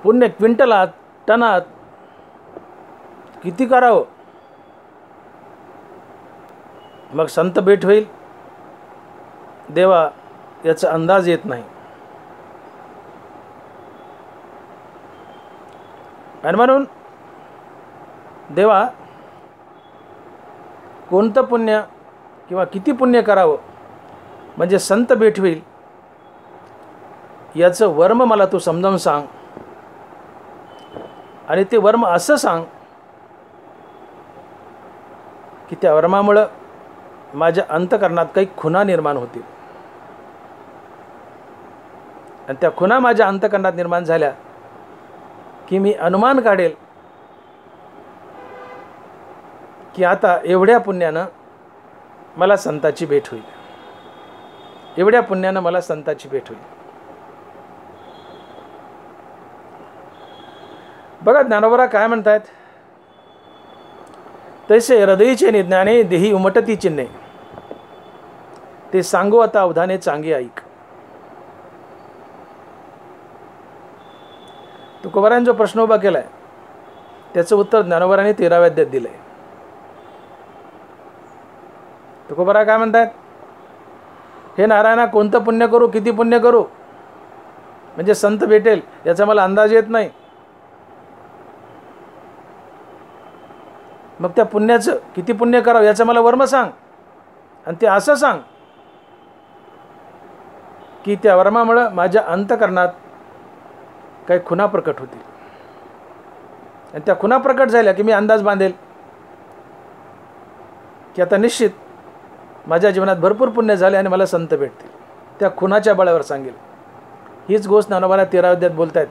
पुण्य क्विंटलात टनात किती करावं, मग संत भेट होईल देवा याचा अंदाज येत नाही. आणि म्हणून देवा कोणतं पुण्य किंवा किती पुण्य करावं म्हणजे संत भेट होईल याचं वर्म मला तू समजावून सांग. आणि ते वर्म असं सांग की त्या वर्मामुळं माझ्या अंतकरणात काही खुणा निर्माण होतील. आणि त्या खुणा माझ्या अंतकरणात निर्माण झाल्या की मी अनुमान काढेल की आता एवढ्या पुण्यानं मला संताची भेट होईल, एवढ्या पुण्यानं मला संताची भेट होईल. बघा ज्ञानोबा काय म्हणतायत, तैसे हृदयीचे निज्ञाने देही उमटती चिन्हे, ते सांगू आता अवधाने चांगे ऐक. तुकोबारांनी जो प्रश्न उभा केलाय त्याचं उत्तर ज्ञानोबारांनी 13व्या अध्यायात दिलंय. तुकोबारा काय म्हणतात, हे नारायणा कोणतं पुण्य करू, किती पुण्य करू म्हणजे संत भेटेल याचा मला अंदाज येत नाही. मग त्या पुण्याचं किती पुण्य करावं याचं मला वर्म सांग. आणि ते असं सांग की त्या वर्मामुळं माझ्या अंतकरणात काही खुणा प्रकट होतील. आणि त्या खुणा प्रकट झाल्या की मी अंदाज बांधेल की आता निश्चित माझ्या जीवनात भरपूर पुण्य झाले आणि मला संत भेटतील. त्या खुणाच्या बळावर सांगेल. हीच गोष्ट ज्ञानोबा 13व्या अध्यायात बोलतायत.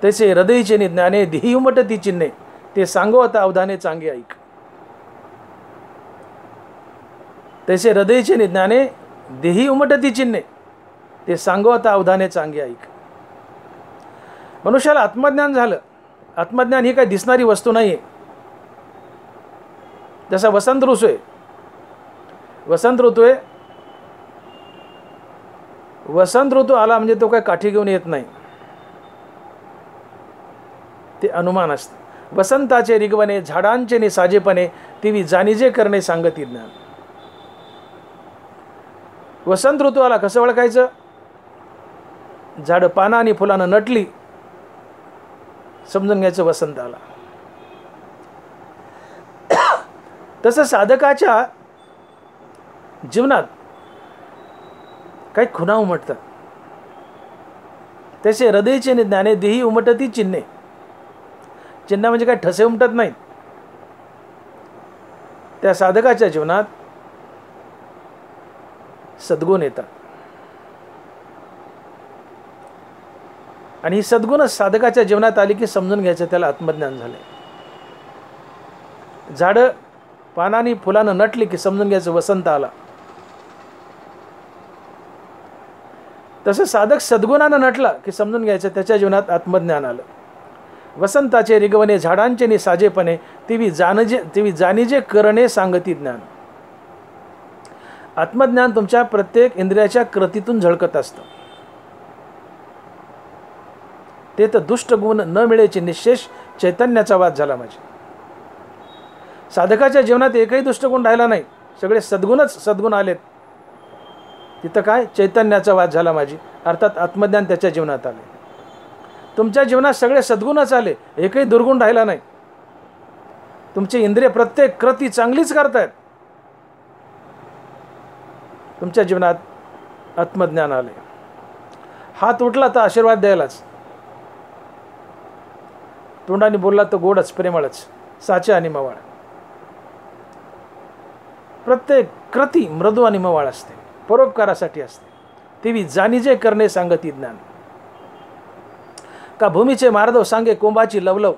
तैसे हृदयीचे निज्ञाने देही उमटती चिन्हे, ते सांगो आता अवधाने चांगे ऐक. तैसे हृदयीचे निज्ञाने देही उमटती चिन्हे, ते सांगो आता अवधाने चांगे ऐक. मनुष्याला आत्मज्ञान झालं. आत्मज्ञान ही काही दिसणारी वस्तू नाही आहे. जसा वसंत ऋतू आहे, वसंत ऋतू आहे, वसंत ऋतू आला म्हणजे तो काही काठी घेऊन येत नाही, ते अनुमान असतं. वसंताचे रिगवणे झाडांचे निसाजेपणे, तेवी जाणीजे करणे सांगती ज्ञान. वसंत ऋतू आला कसं ओळखायचं, झाडं पानं आणि फुलानं नटली समजून घ्यायचं वसंत आला. तसं साधकाच्या जीवनात काही खुणा उमटतात. तसे हृदयीचे निज्ञाने देही उमटती चिन्हे. चिन्ह म्हणजे काय ठसे उमटत नाहीत. त्या साधकाच्या जीवनात सद्गुण येतात. आणि ही सद्गुण साधकाच्या जीवनात आली की समजून घ्यायचं त्याला आत्मज्ञान झालंय. झाडं पानांनी फुलानं नटली की समजून घ्यायचं वसंत आला. तसं साधक सद्गुणानं नटला की समजून घ्यायचं त्याच्या जीवनात आत्मज्ञान आलं. वसंताचे रिगवणे झाडांचे निसाजेपणे, तेवी जाणीजे करणे सांगती ज्ञान. आत्मज्ञान तुमच्या प्रत्येक इंद्रियाच्या कृतीतून झळकत असतं. ते तर दुष्ट गुण न मिळेचे निशेष चैतन्याचा वाद झाला माझ्या. साधकाच्या जीवनात एकही दुष्ट गुण राहिला नाही, सगळे सद्गुण आलेत. तिथं काय चैतन्याचा वाद झाला माझी, अर्थात आत्मज्ञान त्याच्या जीवनात आले. तुमच्या जीवनात सगळे सद्गुणच आले, एकही दुर्गुण राहिला नाही. तुमचे इंद्रिय प्रत्येक कृती चांगलीच करतायत. तुमच्या जीवनात आत्मज्ञान आले. हात उठला तर आशीर्वाद द्यायलाच, तोंडाने बोलला तर गोडच प्रेमळच, साचा आणि मवाळ. प्रत्येक कृती मृदू आणि मवाळ असते, परोपकारासाठी असते. तेवी जाणीजे करणे सांगती ज्ञान. का भूमीचे मार्दव सांगे कोंबाची लवलव,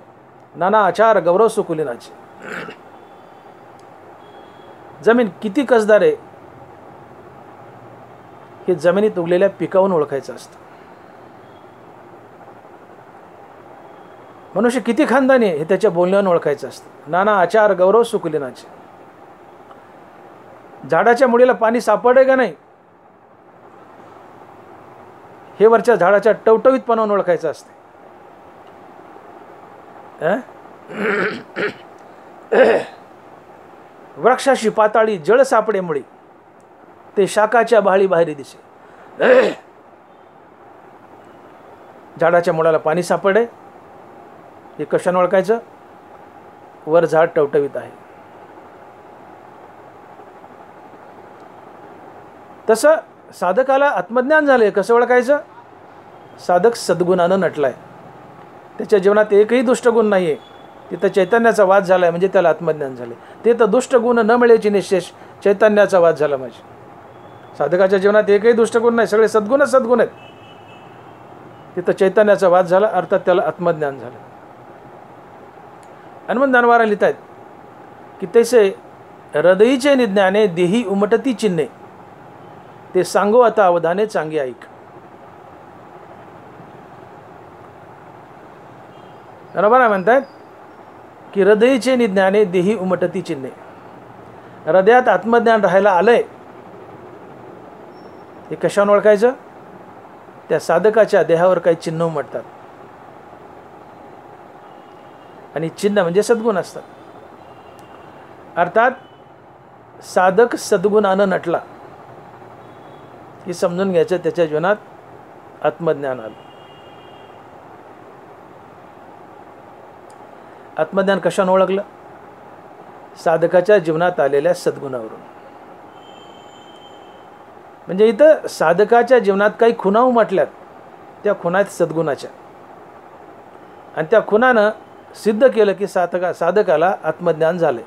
नाना आचार गौरव सुकुलिनाची. जमीन किती कसदार आहे हे जमिनीत उगलेल्या पिकावून ओळखायचं असतं. मनुष्य किती खानदानी आहे हे त्याच्या बोलण्यावरून ओळखायचं असतं. नाना आचार गौरव सुकुलिनाचे. झाडाच्या मुळीला पाणी सापडे का नाही हे वरच्या झाडाच्या टवटवीतपणावरून ओळखायचं असते. वृक्षाशी पाताळी जळ सापडे मुळी, ते शाखाच्या बाळी बाहेरी दिसे. झाडाच्या मुळाला पाणी सापडे, हे कशाने ओळखायचं? वर झाड टवटवीत आहे. तसं साधकाला आत्मज्ञान झाले, कसं ओळखायचं? साधक सद्गुणानं नटलाय, त्याच्या जीवनात एकही दुष्टगुण नाही आहे, तिथं चैतन्याचा वाद झाला आहे, म्हणजे त्याला आत्मज्ञान झाले. ते तर दुष्टगुण न मिळेची निशेष चैतन्याचा वाद झाला माझी. साधकाच्या जीवनात एकही दुष्टगुण नाही, सगळे सद्गुणच सद्गुण आहेत. तिथं चैतन्याचा वाद झाला, अर्थात त्याला आत्मज्ञान झालं. हनुमान दानवारा लिहित आहेत की तैसे हृदयीचे निज्ञाने देही उमटती चिन्हे, ते सांगो आता अवधाने चांगे ऐक. बरोबर म्हणतात की हृदयीचे निज्ञाने देही उमटती चिन्हे, हृदयात आत्मज्ञान राहायला आलंय. हे कशाने ओळखायचं? त्या साधकाच्या देहावर काही चिन्ह उमटतात, आणि चिन्ह म्हणजे सद्गुण असतात. अर्थात साधक सद्गुणानं नटला की समजून घ्यायचं त्याच्या जीवनात आत्मज्ञान आलं. आत्मज्ञान कशाने ओळखलं? साधकाच्या जीवनात आलेल्या सद्गुणावरून. म्हणजे इथं साधकाच्या जीवनात काही खुणा उमटल्यात, त्या खुणा आहेत सद्गुणाच्या, आणि त्या खुणानं सिद्ध केलं की साधकाला आत्मज्ञान झाले.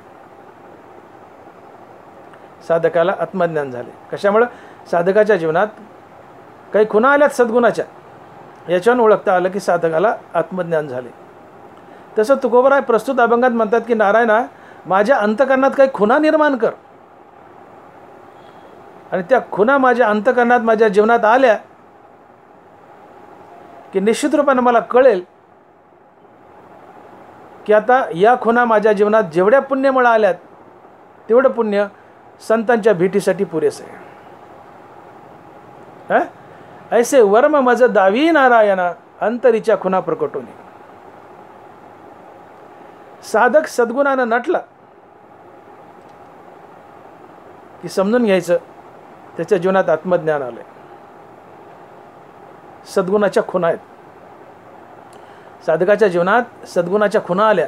साधकाला आत्मज्ञान झाले कशामुळं? साधकाच्या जीवनात काही खुणा आल्यात सद्गुणाच्या, याच्यानं ओळखता आलं की साधकाला आत्मज्ञान झाले. तसं तुकोबराय प्रस्तुत अभंगात म्हणतात की नारायणा, माझ्या अंतकरणात काही खुणा निर्माण कर, आणि त्या खुणा माझ्या अंतकरणात माझ्या जीवनात आल्या की निश्चित रूपाने मला कळेल की आता या खुणा माझ्या जीवनात जेवढ्या पुण्यमुळे आल्यात तेवढं पुण्य संतांच्या भेटीसाठी पुरेसं आहे. ऐसे वर्म मज दावी नारायणा, अंतरीच्या खुणा प्रकटोनी. साधक सद्गुणानं नटला की समजून घ्यायचं त्याच्या जीवनात आत्मज्ञान आलंय. सद्गुणाच्या खुणा आहेत. साधकाच्या जीवनात सद्गुणाच्या खुणा आल्या,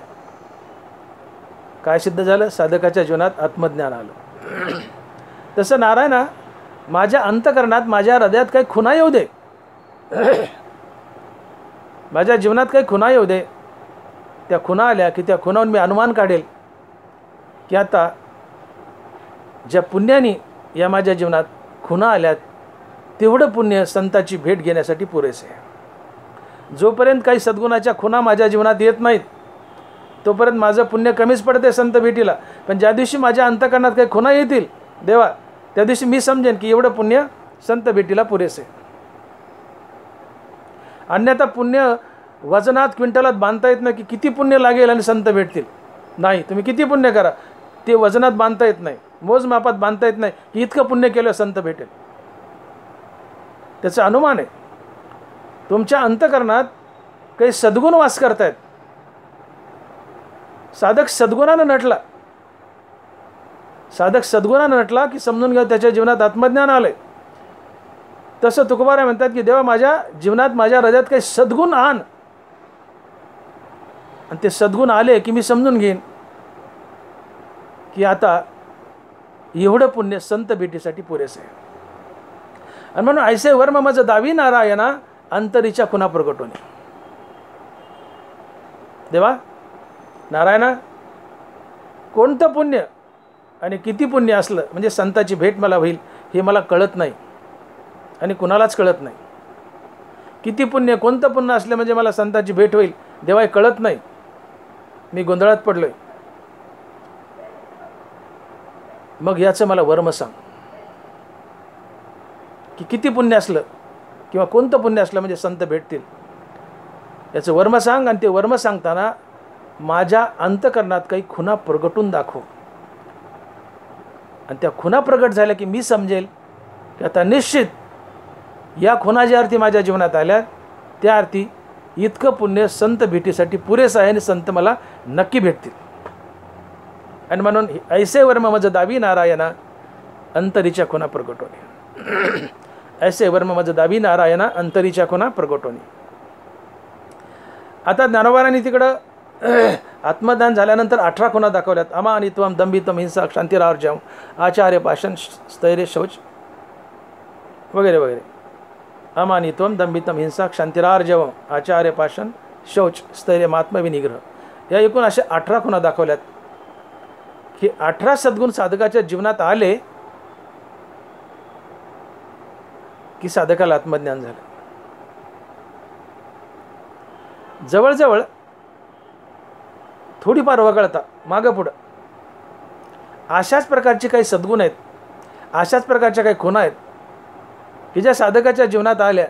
काय सिद्ध झालं? साधकाच्या जीवनात आत्मज्ञान आलं. तसं नारायणा, माझ्या अंतकरणात माझ्या हृदयात काही खुणा येऊ दे, माझ्या जीवनात काही खुणा येऊ दे. त्या खुणा आल्या की त्या खुणावरून मी अनुमान काढेल की आता ज्या पुण्याने या माझ्या जीवनात खुणा आल्यात तेवढं पुण्य संताची भेट घेण्यासाठी पुरेसे आहे. जोपर्यंत काही सद्गुणाच्या खुणा माझ्या जीवनात येत नाहीत तोपर्यंत माझं पुण्य कमीच पडते संत भेटीला. पण ज्या दिवशी माझ्या अंतकरणात काही खुणा येतील देवा, त्या दिवशी मी समजेन की एवढं पुण्य संत भेटीला पुरेसे. अन्यथा पुण्य वजनात क्विंटलात बांधता येत नाही की किती पुण्य लागेल आणि संत भेटतील. नाही, तुम्ही किती पुण्य करा, ते वजनात बांधता येत नाही, मोजमापात बांधता येत नाही की इतकं पुण्य केलं संत भेटेल. त्याचा अनुमान आहे. तुमच्या अंतकरणात काही सद्गुण वास करतायत. साधक सद्गुणानं नटला, साधक सद्गुणानं नटला की समजून घ्या त्याच्या जीवनात आत्मज्ञान आलंय. तसं तुकोबाराय म्हणतात की देवा, माझ्या जीवनात माझ्या हृदयात काही सद्गुण आण, आणि ते सद्गुण आले की मी समजून घेईन की आता एवढं पुण्य संत भेटीसाठी पुरेसे आहे. आणि म्हणून ऐसे वर्म माझं दावी नारायणा, अंतरीच्या खुणा प्रगटोने. देवा नारायणा, कोणतं पुण्य आणि किती पुण्य असलं म्हणजे संताची भेट मला होईल हे मला कळत नाही, आणि कुणालाच कळत नाही. किती पुण्य, कोणतं पुण्य असलं म्हणजे मला संताची भेट होईल देवा हे कळत नाही. मी गोंधळात पडलोय. मग याचं मला वर्म सांग की किती पुण्य असलं किंवा कोणतं पुण्य असलं म्हणजे संत भेटतील, याचं वर्म सांग. आणि ते वर्म सांगताना माझ्या अंतकरणात काही खुणा प्रगटून दाखव, आणि त्या खुणा प्रगट झाल्या की मी समजेल की आता निश्चित या खुणा ज्या अर्थी माझ्या जीवनात आल्या त्या अर्थी इतकं पुण्य संत भेटीसाठी पुरेसं आहे आणि संत मला नक्की भेटतील. आणि म्हणून ऐसे वर्म मज दावी नारायणा अंतरीच्या खुणा प्रगटोनी. ऐसे वर्म मज दावी नारायणा अंतरीच्या खुणा प्रगटोनी. आता ज्ञानोबारांनी तिकडं आत्मदान झाल्यानंतर 18 खुणा दाखवल्यात. अमानित्वम दंभित्वम हिंसा क्षांतिरार्जव आचार्य पाषण स्थैर्य शौच वगैरे वगैरे. अमानित्वम दंभित्वम हिंसा क्षांतिरार्जव आचार्य पाषण शौच स्थैर्य आत्मविनिग्रह या एकूण अशा 18 खुणा दाखवल्यात की 18 सद्गुण साधकाच्या जीवनात आले की साधकाला आत्मज्ञान झालं. जवळजवळ थोडीफार वगळता मागं पुढं अशाच प्रकारचे काही सद्गुण आहेत, अशाच प्रकारच्या काही खुणा आहेत की ज्या साधकाच्या जीवनात आल्या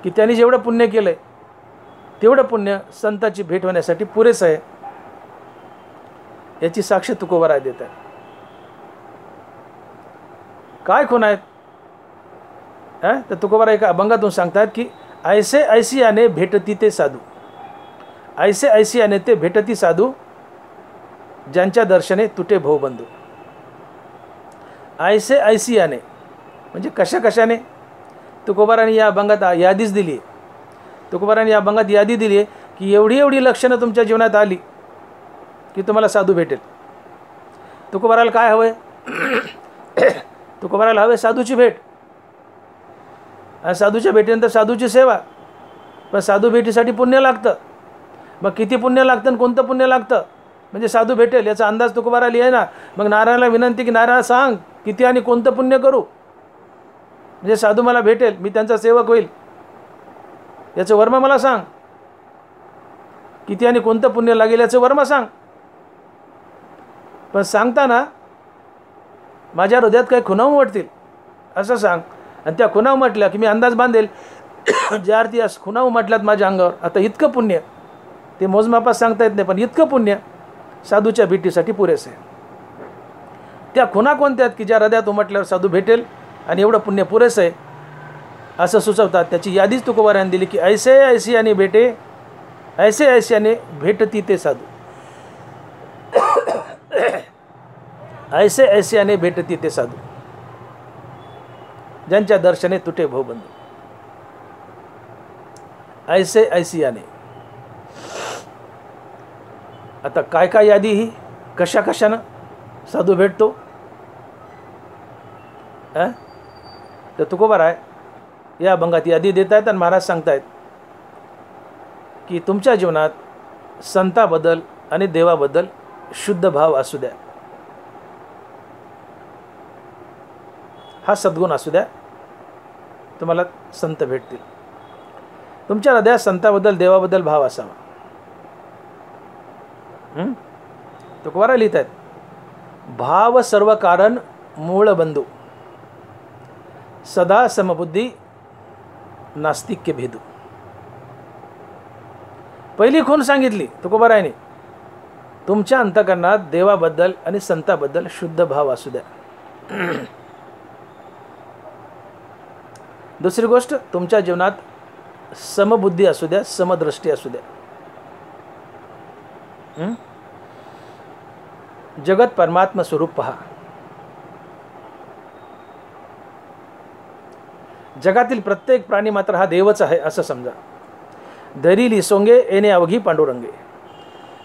की त्यांनी जेवढं पुण्य केलंय तेवढं पुण्य संताची भेट होण्यासाठी पुरेसं आहे. याची साक्ष तुकोबाराय देत आहे. काय खुणा आहेत तर तुकोबाराय एका अभंगातून सांगतात की ऐसे ऐसियाने भेटती ते साधू. ऐसे ऐसियाने ते भेटती साधू ज्यांच्या दर्शने तुटे भवबंधू. ऐसे ऐसियाने म्हणजे कशा कशाने. तुकोबारांनी या अभंगात यादीच दिली आहे. तुकोबारांनी या अभंगात यादी दिली आहे की एवढी एवढी लक्षणं तुमच्या जीवनात आली की तुम्हाला साधू भेटेल. तुकोबाराला काय हवंय तुकोबाराला हवे साधूची भेट. आणि साधूच्या भेटीनंतर साधूची सेवा. पण साधू भेटीसाठी पुण्य लागतं. मग किती पुण्य लागतं आणि कोणतं पुण्य लागतं म्हणजे साधू भेटेल याचा अंदाज तुकोबाराला आहे ना. मग नारायणाला विनंती की नारायण सांग किती आणि कोणतं पुण्य करू म्हणजे साधू मला भेटेल, मी त्यांचा सेवक होईल. याचं वर्म मला सांग. किती आणि कोणतं पुण्य लागेल याचं वर्म सांग. पण सांगताना माझ्या हृदयात काही खुणा उमटतील असं सांग. आणि त्या खुणा उमटल्या की मी अंदाज बांधेल ज्या अर्थी खुणा उमटल्यात माझ्या अंगावर आता इतकं पुण्य ते मोजमापात सांगता येत नाही, पण इतकं पुण्य साधूच्या भेटीसाठी पुरेसे आहे. त्या खुणा कोणत्या आहेत की ज्या हृदयात उमटल्यावर साधू भेटेल आणि एवढं पुण्य पुरेसं आहे असं सुचवतात. त्याची यादीच तुकोबारांनी दिली की ऐसे ऐसियाने भेटे ऐसे ऐसियाने भेटती ते साधू. ऐसे ऐसियाने भेटती ते साधू ज्यांच्या दर्शने तुटे भवबंधू. ऐसे ऐसियाने. आता काय काय यादी ही कशा कशानं साधू भेटतो तर तुकोबाराय या अभंगात यादी देत आहेत. आणि महाराज सांगतायत की तुमच्या जीवनात संताबद्दल आणि देवाबद्दल शुद्ध भाव असू द्या. हा सद्गुण असू द्या, तुम्हाला संत भेटतील. तुमच्या हृदयात संताबद्दल देवाबद्दल भाव असावा. तुकोबाराय लिहित आहेत भाव सर्व कारण मूळ बंधू सदा समबुद्धी नास्तिक्य भेदू. पहिली खूण सांगितली तुकोबारायने. तुमच्या अंतःकरणात देवाबद्दल आणि संताबद्दल शुद्ध भाव असू द्या. दुसरी गोष्ट तुमच्या जीवनात समबुद्धी असू द्या, समदृष्टी असू द्या. जगत परमात्मा स्वरूप पहा. जगातील प्रत्येक प्राणी मात्र हा देवच आहे असं समजा. धरिली सोंगे येणे अवघी पांडुरंगे.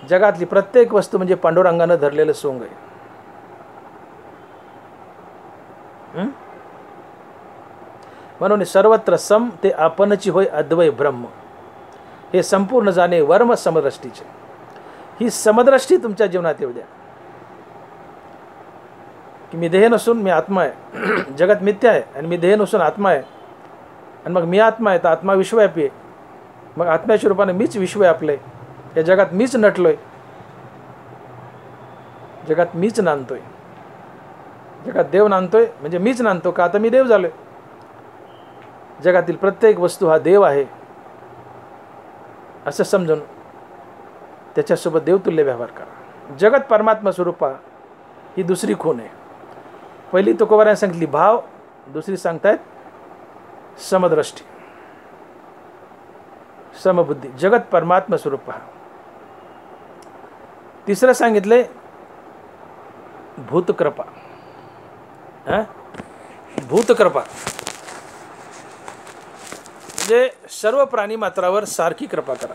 जगातली प्रत्येक वस्तू म्हणजे पांडुरंगानं धरलेलं सोंग आहे. म्हणून सर्वत्र सम ते आपणची होय अद्वय ब्रह्म. हे संपूर्ण जाणे वर्म समदृष्टीचे. ही समदृष्टी तुमच्या जीवनात येऊ द्या की मी देह नसून मी आत्मा आहे. जगत मिथ्या आहे आणि मी देह नसून आत्मा आहे. आणि मग मी आत्मा आहे तर आत्मा विश्वव्यापी आहे. मग आत्म्याच्या रूपाने मीच विश्वव्यापलंय. या जगात मीच नटलोय. जगात मीच नांदतोय. जगात देव नांदतोय म्हणजे मीच नांदतो का आता मी देव झालोय. जगातील प्रत्येक वस्तू हा देव आहे असं समजून त्याच्यासोबत देवतुल्य व्यवहार करा. जगत परमात्मा स्वरूपा ही दुसरी खूण आहे. पहिली तुकोबाराने सांगितली भाव, दुसरी सांगतायत समदृष्टी. समबुद्धी, जगत परमात्मा स्वरूप पहा. तिसरं सांगितले भूतकृपा. भूतकृपा म्हणजे सर्व प्राणी मात्रावर सारखी कृपा करा.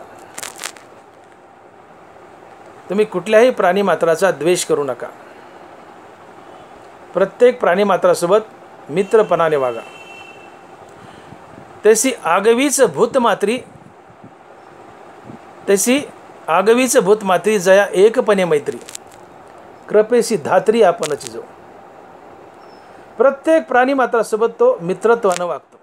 तुम्ही कुठल्याही प्राणी मात्राचा द्वेष करू नका. प्रत्येक प्राणी मात्रासोबत मित्रपणाने वागा. तशी आगवीच भूतमात्री जया एकपणे मैत्री, कृपेशी धात्री आपणच जो. प्रत्येक प्राणी मात्रासोबत तो मित्रत्वानं वागतो.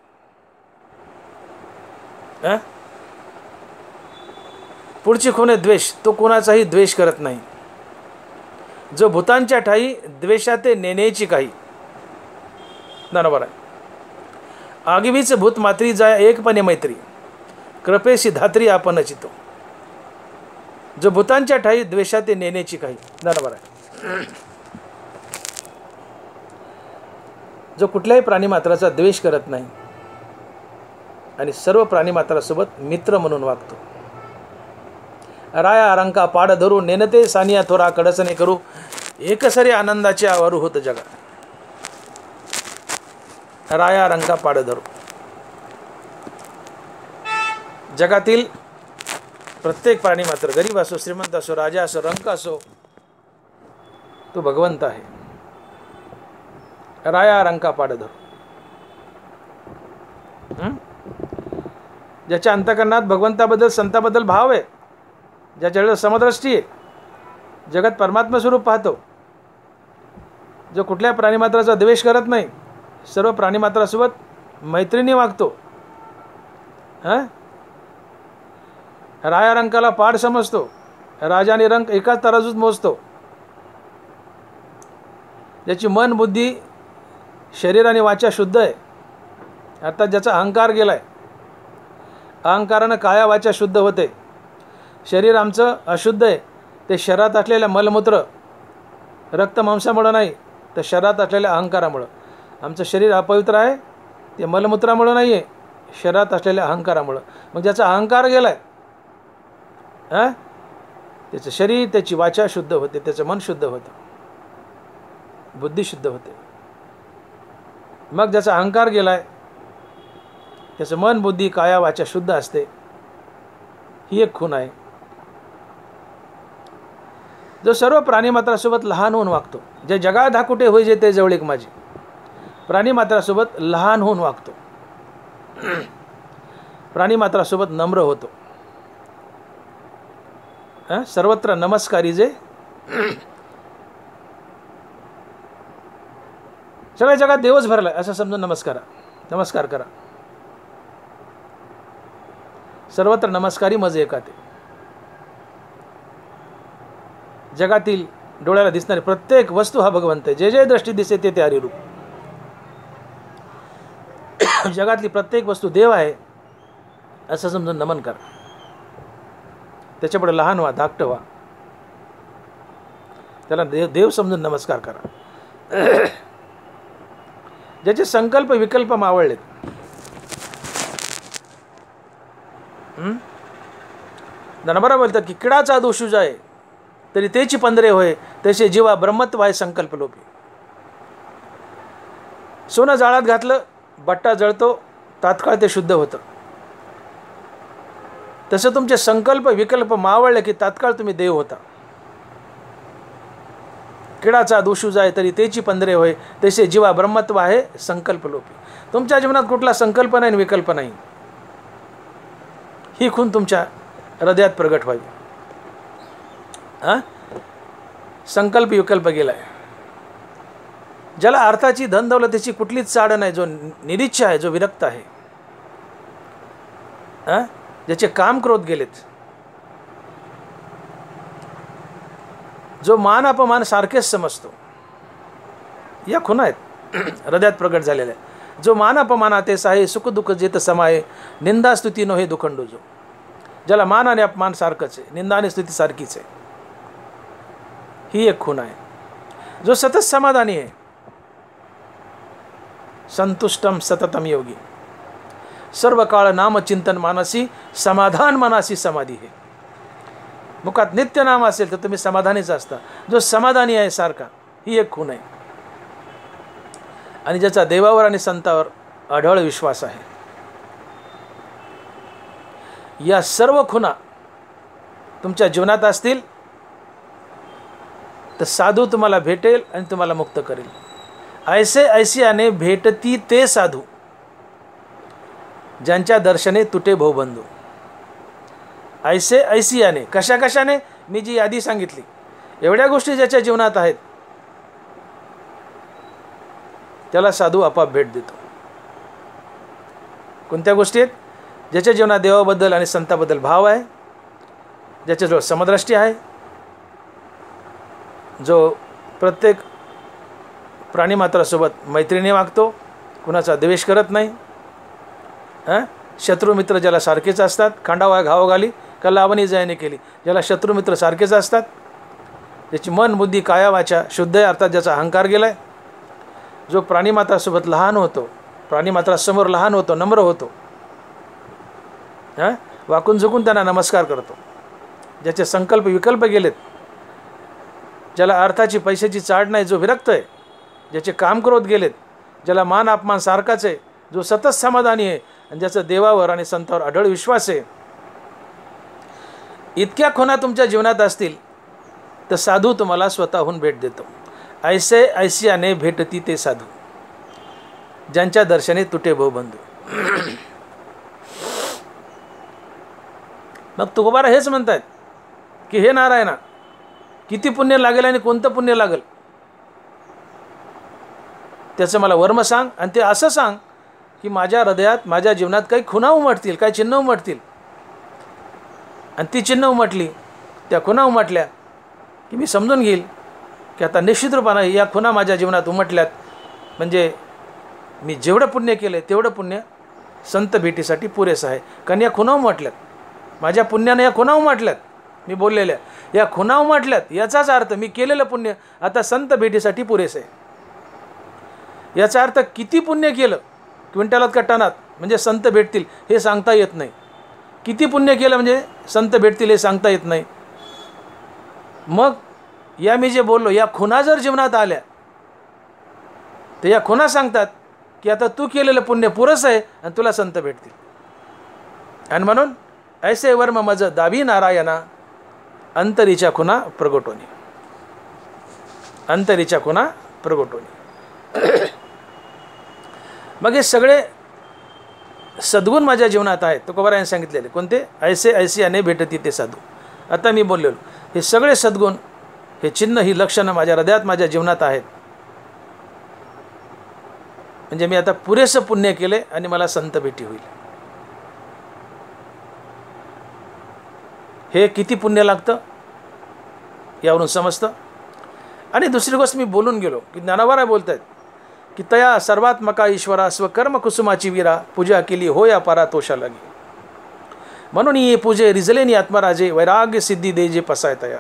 पुढची खूण आहे द्वेष. तो कोणाचाही द्वेष करत नाही. जो भूतांच्या ठाई द्वेषाते नेण्याची काही. बरोबर आहे. आगवीच भूतमात्री जाय एकपणे मैत्री, कृपेशी धात्री आपण चितो. जो भूतांच्या ठाई द्वेषाते नेण्याची काही. बरोबर आहे. जो कुठल्याही प्राणीमात्राचा द्वेष करत नाही आणि सर्व प्राणीमात्रासोबत मित्र म्हणून वागतो. राया रंका पाड धरू नेनते सानिया थोरा कडसने करू, एकसरी आनंदाचे आवारू होत जगा. राया रंका पाड धरू. जगातील प्रत्येक प्राणी मात्र, गरीब असो, श्रीमंत असो, राजा असो, रंक असो, तो भगवंत आहे. राया रंका पाड धरू. ज्याच्या अंतःकरणात भगवंताबद्दल, संताबद्दल भाव आहे, ज्याच्याकडे समदृष्टी आहे, जगत परमात्मा स्वरूप पाहतो, जो कुठल्या प्राणीमात्राचा द्वेष करत नाही, सर्व प्राणीमात्रासोबत मैत्रीने वागतो. राया रंकाला पाड समजतो, राजा आणि रंक एकाच तराजूत मोजतो. ज्याची मन, बुद्धी, शरीर आणि वाचा शुद्ध आहे, अर्थात ज्याचा अहंकार गेलाय, अहंकारानं काया वाचा शुद्ध होते. शरीर आमचं अशुद्ध आहे, ते शरीरात असलेल्या मलमूत्र, रक्तमांसामुळं नाही, तर शरीरात असलेल्या अहंकारामुळं. आमचं शरीर अपवित्र आहे, ते मलमूत्रामुळं नाही आहे, शरीरात असलेल्या अहंकारामुळं. मग ज्याचा अहंकार गेलाय, त्याचं शरीर, त्याची वाचा शुद्ध होते, त्याचं मन शुद्ध होतं, बुद्धी शुद्ध होते. मग ज्याचा अहंकार गेलाय, त्याचं मन, बुद्धी, काया, वाचा शुद्ध असते. ही एक खूण आहे. जो सर्व प्राणीमात्रासोबत लहान होऊन वागतो, जे जगा धाकुटे होई जे ते जवळीक माझी, प्राणीमात्रासोबत लहान होऊन वागतो, प्राणीमात्रासोबत नम्र होतो. सर्वत्र नमस्कारी जे, सगळ्या जगात देवच भरलाय असं समजून नमस्कार करा. सर्वत्र नमस्कारी मज एकाते. जगातील डोळ्याला दिसणारी प्रत्येक वस्तू हा भगवंत आहे. जे जे दृष्टी दिसे ते हरिरूप. जगातली प्रत्येक वस्तू देव आहे असं समजून नमन करा. त्याच्यापुढे लहान व्हा, धाकटं व्हा, त्याला देव समजून नमस्कार करा. ज्याचे संकल्प विकल्प मावळलेत, नरबरा बोलतात की किडाचा दोषू जाय तरी तेची पंधरे होय, तसे जीवा ब्रह्मत्व आहे संकल्प लोपी. सोनं जाळात घातलं, बट्टा जळतो, तात्काळ ते शुद्ध होतं. तसं तुमचे संकल्प विकल्प मावळले की तात्काळ तुम्ही देव होता. किडाचा दोषू जाय तरी तेची पंधरे होय, तसे जीवा ब्रह्मत्व आहे संकल्प लोपी. तुमच्या जीवनात कुठला संकल्प नाही, विकल्प नाही, ही खूण तुमच्या हृदयात प्रगट व्हावी. संकल्प विकल्प गेलाय. ज्याला अर्थाची, धन दौलतीची कुठलीच चाड नाही, जो निरीच्छ आहे, जो विरक्त आहे, ज्याचे काम क्रोध गेलेत, जो मान अपमान सारखेच समजतो, या खुणा आहेत हृदयात प्रगट झालेल्या. जो मान अपमानातेस आहे, सुख दुःख जेत समाये, निंदा स्तुती नो हे दुखंडो. जो ज्याला मान आणि अपमान सारखंच आहे, निंदा आणि स्तुती सारखीच आहे, ही एक खूण आहे. जो सतत समाधानी आहे, संतुष्टम सततम योगी, सर्व काळ नामचिंतन मानसी समाधान मनासी समाधी हे. मुखात नित्य नाम असेल तर तुम्ही समाधानीच असता. जो समाधानी आहे सारखा, ही एक खूण आहे. आणि ज्याचा देवावर आणि संतावर अढळ विश्वास आहे. या सर्व खुणा तुमच्या जीवनात असतील तर साधू तुम्हाला भेटेल आणि तुम्हाला मुक्त करेल. ऐसे ऐसियाने भेटती ते साधू, ज्यांच्या दर्शने तुटे भवबंधू. ऐसे ऐसियाने, कशा कशाने? मी जी यादी सांगितली, एवढ्या गोष्टी ज्याच्या जीवनात आहेत त्याला साधू आपोआप भेट देतो. कोणत्या गोष्टी आहेत? ज्याच्या जीवनात देवाबद्दल आणि संताबद्दल भाव आहे, ज्याच्याजवळ समदृष्टी आहे, जो प्रत्येक प्राणीमात्रासोबत मैत्रीने वागतो, कुणाचा द्वेष करत नाही, शत्रुमित्र ज्याला सारखेच असतात, खांडावा घावघाली का लावणी जयाने केली, ज्याला शत्रुमित्र सारखेच असतात, ज्याची मन बुद्धी काया वाचा शुद्ध आहे, अर्थात ज्याचा अहंकार गेलाय, जो प्राणीमात्रासोबत लहान होतो, प्राणीमात्रासमोर लहान होतो, नम्र होतो, वाकून झुकून त्यांना नमस्कार करतो, ज्याचे संकल्प विकल्प गेलेत, ज्याला अर्थाची पैशाची चाड नाही, जो विरक्त आहे, ज्याचे काम क्रोध गेलेत, ज्याला मान अपमान सारखाच आहे, जो सतत समाधानी आहे आणि ज्याचा देवावर आणि संतावर अढळ विश्वास आहे. इतक्या खुणा तुमच्या जीवनात असतील तर साधू तुम्हाला स्वतःहून भेट देतो. ऐसे ऐसियाने भेटती ते साधू, ज्यांच्या दर्शने तुटे भवबंधू. मग तुकोबारा हेच म्हणतात की हे नारायणा, किती पुण्य लागेल आणि कोणतं पुण्य लागेल त्याचं मला वर्म सांग. आणि ते असं सांग की माझ्या हृदयात, माझ्या जीवनात काही खुणा उमटतील, काही चिन्ह उमटतील. आणि ती चिन्ह उमटली, त्या खुणा उमटल्या की मी समजून घेईल की आता निश्चित रूपानं या खुणा माझ्या जीवनात उमटल्यात, म्हणजे मी जेवढं पुण्य केलं तेवढं पुण्य संत भेटीसाठी पुरेसं आहे. कारण या खुणा उमटल्यात, माझ्या पुण्याने या खुणा उमटल्यात, मी बोललेल्या या खुणा उमटल्यात, याचाच अर्थ मी केलेलं पुण्य आता संत भेटीसाठी पुरेसं आहे. याचा अर्थ किती पुण्य केलं, क्विंटलात का टनात म्हणजे संत भेटतील हे सांगता येत नाही. किती पुण्य केलं म्हणजे संत भेटतील हे सांगता येत नाही. मग या मी जे बोललो, या खुणा जर जीवनात आल्या तर या खुणा सांगतात की आता तू केलेलं पुण्य पुरेसं आहे आणि तुला संत भेटतील. आणि म्हणून ऐसे वर्म मज दावी नारायणा, अंतरीच्या खुणा प्रगटोनी, अंतरीच्या खुणा प्रगटोनी. मग हे सगळे सद्गुण माझ्या जीवनात आहेत. तुकोबारायांनी सांगितलेले कोणते? ऐसे ऐसियाने भेटती ते साधू. आता मी बोललेलो हे सगळे सद्गुण, हे चिन्ह, ही लक्षणं माझ्या हृदयात, माझ्या जीवनात आहेत. म्हणजे मी आता पुरेसं पुण्य केले आणि मला संत भेटी होईल. हे किती पुण्य लागतं यावरून समजतं. आणि दुसरी गोष्ट मी बोलून गेलो की ज्ञानावारा बोलत आहेत की तया सर्वात्मका ईश्वरा स्वकर्म कुसुमाची वीरा, पूजा केली होया पारा तोषा लागी. म्हणून ये पूजे रिजलेनी आत्मराजे, वैराग्य सिद्धी दे जे पसाय तया.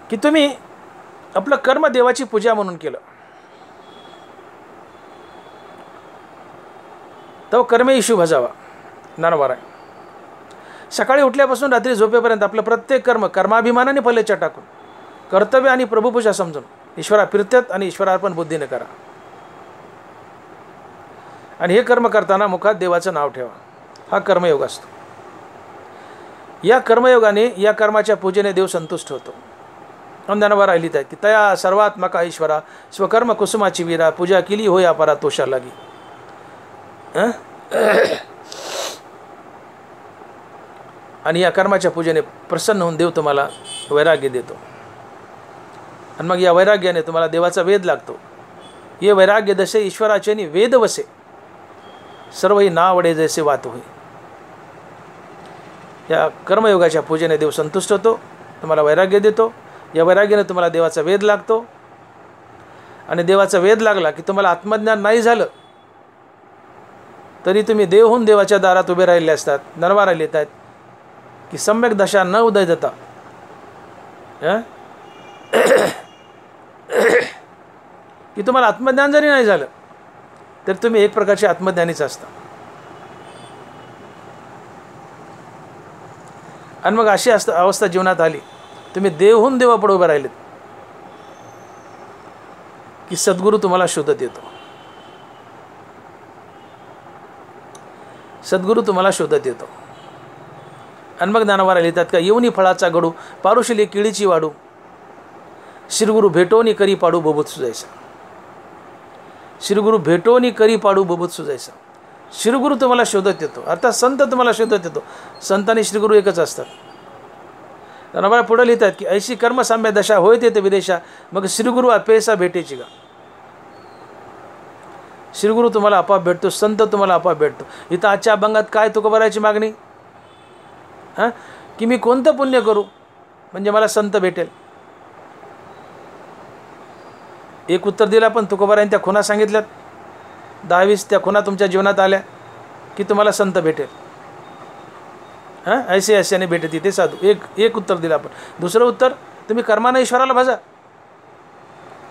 की तुम्ही आपलं कर्म देवाची पूजा म्हणून केलं तो कर्मही शुभ भजावा. ज्ञानवारा सकाळी उठल्यापासून रात्री झोपेपर्यंत आपलं प्रत्येक कर्म कर्माभिमानाने फलेच्या टाकून, कर्तव्य आणि प्रभुपूजा समजून ईश्वरा फिरत्यात आणि ईश्वरार्पण बुद्धीने करा. आणि हे कर्म करताना मुखात देवाचं नाव ठेवा. हा कर्मयोग असतो. या कर्मयोगाने, या कर्माच्या पूजेने देव संतुष्ट होतो. ज्ञानवारा लिहित आहे की तया सर्वात्मका ईश्वरा स्वकर्म कुसुमाची वीरा, पूजा केली होया परा तोषा लागी. आणि या कर्माच्या पूजेने प्रसन्न होऊन देव तुम्हाला वैराग्य देतो. आणि मग या वैराग्याने तुम्हाला देवाचा वेद लागतो. ये वैराग्य दशे ईश्वराचे वेद वसे, सर्वही नावडे जैसे वात होई. या कर्मयोगाच्या पूजेने देव संतुष्ट होतो, तुम्हाला वैराग्य देतो. या वैराग्याने तुम्हाला देवाचा वेद लागतो. आणि देवाचा वेद लागला की तुम्हाला आत्मज्ञान नाही झालं तरी तुम्ही देव होऊन देवाच्या दारात उभे राहिले असतात. नरवारा लिहित आहेत की सम्यक दशा न उदय देता की तुम्हाला आत्मज्ञान जरी नाही झालं तर तुम्ही एक प्रकारचे आत्मज्ञानीच असता. आणि मग अशी अवस्था जीवनात आली, तुम्ही देवहून देवापुढे उभे राहिलेत की सद्गुरू तुम्हाला शोधत येतो. सद्गुरू तुम्हाला शोधत येतो. आणि मग ज्ञानवारा लिहितात का, येऊनी फळाचा गडू पारुशिले केळीची वाडू, श्रीगुरु भेटोनी करी पाडू बोबत सुजायचा. श्रीगुरु भेटोनी करी पाडू बोबत सुजायचा. श्रीगुरु तुम्हाला शोधत येतो, अर्थात संत तुम्हाला शोधत येतो. संत आणि श्रीगुरु एकच असतात. ज्ञानवारा पुढे लिहितात की ऐशी कर्मसाम्य दशा होय ते विदेशा, मग श्रीगुरु अपेसा भेटेची का. श्रीगुरु तुम्हाला आपोआप भेटतो, संत तुम्हाला आपोआप भेटतो. इथं आजच्या अभंगात काय तुकोबाराची मागणी, हां, की मी कोणतं पुण्य करू म्हणजे मला संत भेटेल. एक उत्तर दिलं, पण तुकोबारांनी त्या खुणा सांगितल्यात 10-20 त्या खुणा तुमच्या जीवनात आल्या की तुम्हाला संत भेटेल. हां, ऐसे ऐशाने भेटते ते साधू. एक उत्तर दिलं आपण. दुसरं उत्तर, तुम्ही कर्मानं ईश्वराला भजा,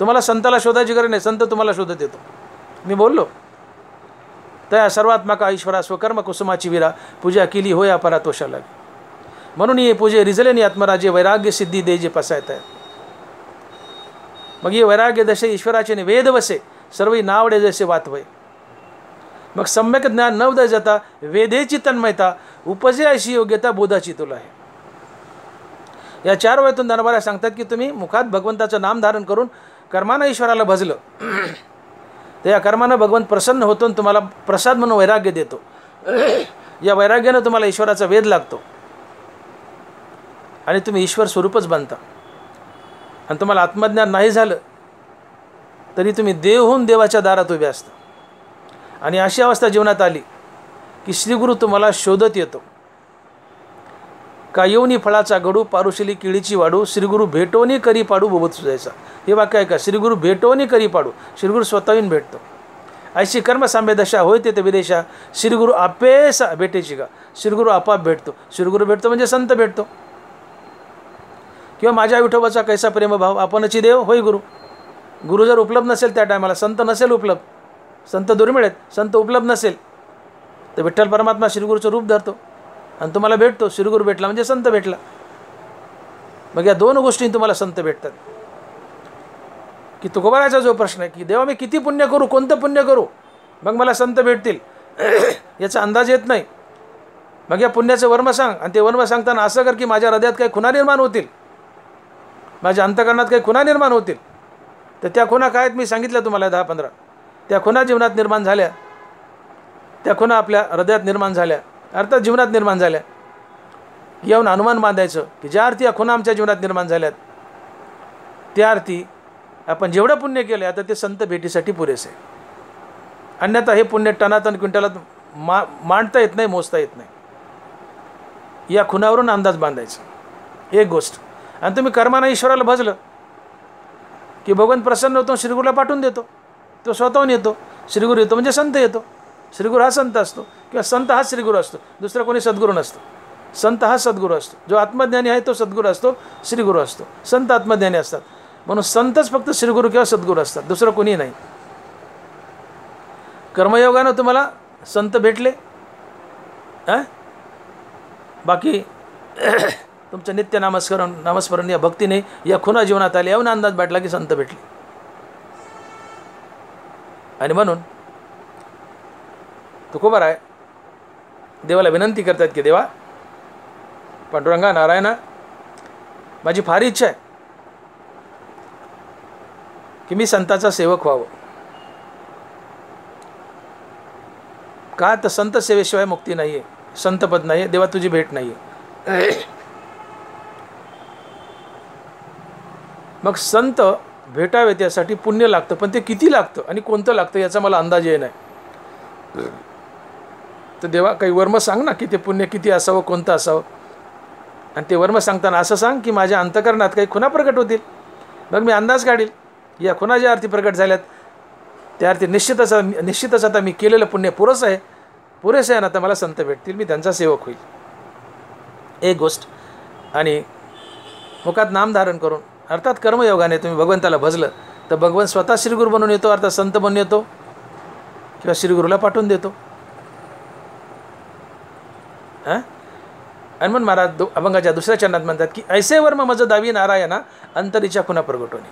तुम्हाला संताला शोधायची गरज नाही, संत तुम्हाला शोधत येतो. मी बोललो त्या सर्वात्मका ईश्वरा स्वकर्म कुसुमाची विरा, पूजा केली होय अपरातोषा लागे. म्हणून ये पूजे रिजले नि आत्मराजे, वैराग्य सिद्धी दे जे पसायत आहे. मग ये वैराग्य दशे ईश्वराचे वेद वसे, सर्व नावडे जसे वातवय. मग सम्यक ज्ञान नवद जाता, वेदेची तन्मयता, उपजे अशी योग्यता बोधाची तुला आहे. या 4 वयातून ज्ञानोबा सांगतात की तुम्ही मुखात भगवंताचं नाम धारण करून कर्मानं ईश्वराला भजलं तर या कर्मानं भगवंत प्रसन्न होतो आणि तुम्हाला प्रसाद म्हणून वैराग्य देतो. या वैराग्यानं तुम्हाला ईश्वराचा वेध लागतो आणि तुम्ही ईश्वर स्वरूपच बनता. आणि तुम्हाला आत्मज्ञान नाही झालं तरी तुम्ही देवहून देवाच्या दारात उभे असता. आणि अशी अवस्था जीवनात आली की श्रीगुरु तुम्हाला शोधत येतो. का येऊनी फळाचा गडू पारुशिली केळीची वाडू, श्रीगुरु भेटोनी करी पाडू बोबत सुजायचा. हे वाक्य आहे का, श्रीगुरु भेटोनी करी पाडू, श्रीगुरु स्वतःहून भेटतो. ऐशी कर्मसाम्य दशा होय ते विदेशा, श्रीगुरु आपेसा भेटेची का. श्रीगुरु आपाप भेटतो. श्रीगुरु भेटतो म्हणजे संत भेटतो. किंवा माझ्या विठोबाचा कैसा प्रेमभाव, आपणची देव होय गुरु. गुरु जर उपलब्ध नसेल त्या टायमाला, संत नसेल उपलब्ध, संत दुर्मिळ आहेत, संत उपलब्ध नसेल तर विठ्ठल परमात्मा श्रीगुरूचं रूप धरतो आणि तुम्हाला भेटतो. श्रीगुरु भेटला म्हणजे संत भेटला. मग या 2 गोष्टी तुम्हाला संत भेटतात. की तुकोबाराचा जो प्रश्न आहे की देवा मी किती पुण्य करू, कोणतं पुण्य करू मग मला संत भेटतील, याचा अंदाज येत नाही. मग या पुण्याचं वर्म सांग. आणि ते वर्म सांगताना असं कर की माझ्या हृदयात काही खुणा निर्माण होतील, माझ्या अंतकरणात काही खुणा निर्माण होतील. तर त्या खुणा काय आहेत मी सांगितलं तुम्हाला 10-15. त्या खुणा जीवनात निर्माण झाल्या, त्या खुणा आपल्या हृदयात निर्माण झाल्या, अर्थात जीवनात निर्माण झाल्या. यावरून अनुमान बांधायचं की ज्या अर्थी या खुणा आमच्या जीवनात निर्माण झाल्यात त्या अर्थी आपण जेवढं पुण्य केलं आता ते संत भेटीसाठी पुरेसे आहे. अन्यथा हे पुण्य टनातन क्विंटलात मांडता येत नाही, मोजता येत नाही. या खुणावरून अंदाज बांधायचा एक गोष्ट. आणि तुम्ही कर्मानं ईश्वराला भजलं की भगवंत प्रसन्न होतो, श्रीगुरूला पाठवून देतो, तो स्वतःहून येतो. श्रीगुरू येतो म्हणजे संत येतो. श्रीगुरू हा संत असतो किंवा संत हा श्रीगुरू असतो, दुसरा कोणी सद्गुरू नसतो. संत हा सद्गुरू असतो, जो आत्मज्ञानी आहे तो सद्गुरू असतो, श्रीगुरू असतो. संत आत्मज्ञानी असतात म्हणून संतच फक्त श्रीगुरू किंवा सद्गुरू असतात, दुसरं कोणी नाही. कर्मयोगानं तुम्हाला संत भेटले, बाकी तुमचं नित्य नामस्मरण या भक्तीने या खुणा जीवनात आले, यावरून अंदाज भेटला की संत भेटले. आणि म्हणून तुकोबाराय देवाला विनंती करतात की देवा पांडुरंगा नारायणा, माझी फार इच्छा आहे की मी संताचा सेवक व्हावं. का तर संत सेवेशिवाय मुक्ती नाही आहे, संतपद नाही आहे, देवा तुझी भेट नाही आहे. मग संत भेटावे त्यासाठी पुण्य लागतं, पण ते किती लागतं आणि कोणतं लागतं याचा मला अंदाज येत नाही. तर देवा काही वर्म सांग ना की ते पुण्य किती असावं, कोणतं असावं. आणि ते वर्म सांगताना असं सांग की माझ्या अंतकरणात काही खुणा प्रकट होतील, मग मी अंदाज काढील या खुणा ज्या अर्थी प्रकट झाल्यात त्या अर्थी निश्चितच आता मी केलेलं पुण्य पुरेसं आहे ना, तर मला संत भेटतील, मी त्यांचा सेवक होईल. एक गोष्ट. आणि मुखात नाम धारण करून अर्थात कर्मयोगाने तुम्ही भगवंताला भजलं तर भगवान स्वतः श्रीगुरू बनून येतो, अर्थात संत बनून येतो, किंवा श्रीगुरूला पाठवून देतो. हां. आणि म्हणून महाराज अभंगाच्या दुसऱ्या चरणात म्हणतात की ऐसे वर्म मज दावी नारायणा अंतरीच्या खुना प्रगटवणे.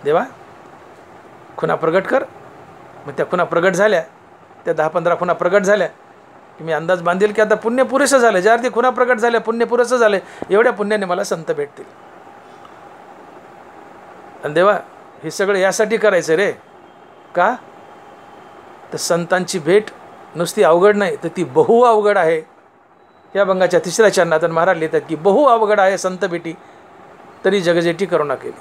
देवा खुना प्रगट कर. मग त्या खुना प्रगट झाल्या, त्या 10-15 खुना प्रगट झाल्या की मी अंदाज बांधेल की आता पुण्य पुरेसं झालं. ज्या अर्थी खुना प्रगट झाल्या पुण्य पुरेसं झाले, एवढ्या पुण्याने मला संत भेटतील. आणि देवा हे सगळं यासाठी करायचं रे का, तर संतांची भेट नुसती अवघड नाही तर ती बहु अवघड आहे. या अभंगाच्या 3ऱ्या चरणात महाराज लिहितात की बहु अवघड आहे संत भेटी तरी जगजेटी करुणा केली.